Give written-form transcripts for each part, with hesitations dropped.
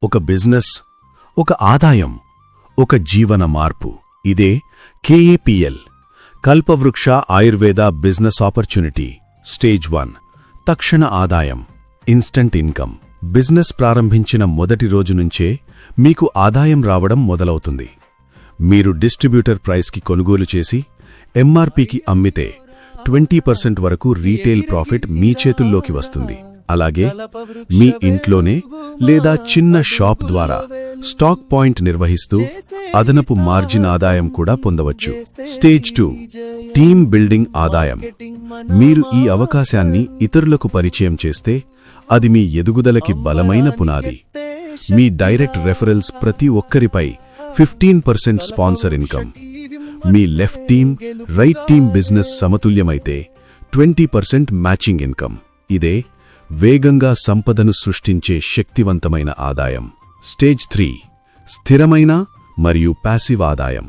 ఒక బిజినెస్, ఒక ఆదాయం, ఒక జీవన మార్పు. ఇదే కేఏపీఎల్ కల్పవృక్ష ఆయుర్వేద బిజినెస్ ఆపర్చునిటీ. స్టేజ్ 1 తక్షణ ఆదాయం, ఇన్స్టంట్ ఇన్కమ్. బిజినెస్ ప్రారంభించిన మొదటి రోజు నుంచే మీకు ఆదాయం రావడం మొదలవుతుంది. మీరు డిస్ట్రిబ్యూటర్ ప్రైస్కి కొనుగోలు చేసి ఎంఆర్పీకి అమ్మితే 20% వరకు రీటైల్ ప్రాఫిట్ మీ చేతుల్లోకి వస్తుంది. అలాగే మీ ఇంట్లోనే లేదా చిన్న షాప్ ద్వారా స్టాక్ పాయింట్ నిర్వహిస్తూ అదనపు మార్జిన్ ఆదాయం కూడా పొందవచ్చు. స్టేజ్ 2 టీమ్ బిల్డింగ్ ఆదాయం. మీరు ఈ అవకాశాన్ని ఇతరులకు పరిచయం చేస్తే అది మీ ఎదుగుదలకి బలమైన పునాది. మీ డైరెక్ట్ రెఫరల్స్ ప్రతి ఒక్కరిపై 15% స్పాన్సర్ ఇన్కమ్. మీ left team, right team business సమతుల్యమైతే 20% మ్యాచింగ్ ఇన్కమ్. ఇదే వేగంగా సంపదను సృష్టించే శక్తివంతమైన ఆదాయం. స్టేజ్ 3 స్థిరమైన మరియు ప్యాసివ్ ఆదాయం.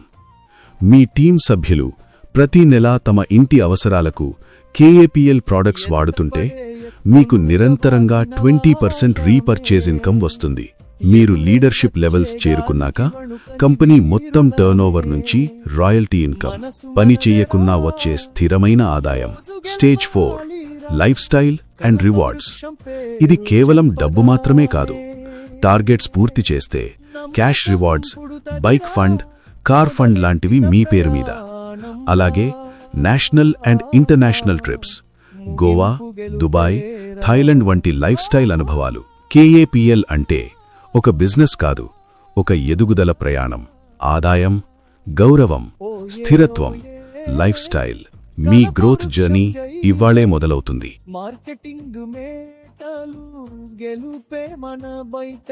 మీ టీం సభ్యులు ప్రతి నెలా తమ ఇంటి అవసరాలకు కేఏపీఎల్ ప్రోడక్ట్స్ వాడుతుంటే మీకు నిరంతరంగా 20% రీపర్చేజ్ ఇన్కమ్ వస్తుంది. మీరు లీడర్షిప్ లెవెల్స్ చేరుకున్నాక కంపెనీ మొత్తం టర్నోవర్ నుంచి రాయల్టీ ఇన్కమ్, పని చెయ్యకున్నా వచ్చే స్థిరమైన ఆదాయం. Stage 4 life style and rewards. ఇది కేవలం డబ్బు మాత్రమే కాదు. టార్గెట్స్ పూర్తి చేస్తే cash rewards, bike fund, car fund లాంటివి మీ పేరు మీద. అలాగే national and international trips, Goa, Dubai, Thailand వంటి లైఫ్ స్టైల్ అనుభవాలు. కేఏపీఎల్ అంటే ఒక బిజినెస్ కాదు, ఒక ఎదుగుదల ప్రయాణం. ఆదాయం, గౌరవం, స్థిరత్వం, లైఫ్ స్టైల్. మీ గ్రోత్ జర్నీ ఇవాళే మొదలవుతుంది. మార్కెటింగ్ మేటలు గెలుపే మన బయట.